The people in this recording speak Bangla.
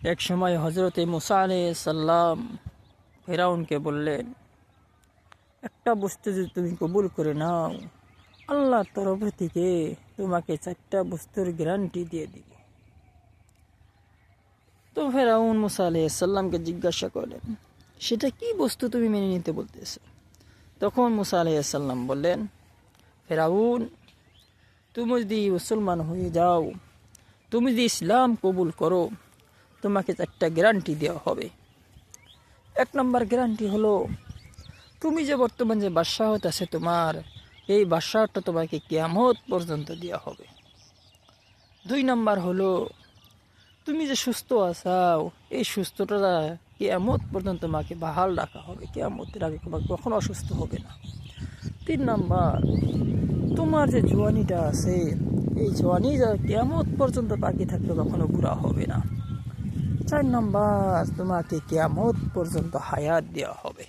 এক সময় হজরতে মুসা আলাইহিস সালাম ফেরাউনকে বললেন, একটা বস্তু যদি তুমি কবুল করে নাও, আল্লাহর তরফ থেকে তোমাকে 4টা বস্তুর গ্যারান্টি দিয়ে দিব। তো ফেরাউন মুসা আলাইহিস সালামকে জিজ্ঞাসা করলেন, সেটা কি বস্তু তুমি মেনে নিতে বলতেছ? তখন মুসা আলাইহিস সালাম বললেন, ফেরাউন, তুমি যদি মুসলমান হয়ে যাও, তুমি যদি ইসলাম কবুল করো, তোমাকে 4টা গ্যারান্টি দেওয়া হবে। 1 নম্বর গ্যারান্টি হলো, তুমি যে বর্তমান যে বাদশাহত আছে তোমার, এই বাদশাহটা তোমাকে কিয়ামত পর্যন্ত দেওয়া হবে। 2 নম্বর হলো, তুমি যে সুস্থ আছাও, এই সুস্থতা কিয়ামত পর্যন্ত তোমাকে বাহাল রাখা হবে, কিয়ামতের আগে তোমাকে কখনো অসুস্থ হবে না। 3 নম্বর, তোমার যে জওয়ানিটা আছে, এই জওয়ানি যা কিয়ামত পর্যন্ত বাকি থাকলে কখনো বুড়া হবে না। 4 নম্বর, তোমাকে কিয়ামত পর্যন্ত হায়াত দেওয়া হবে।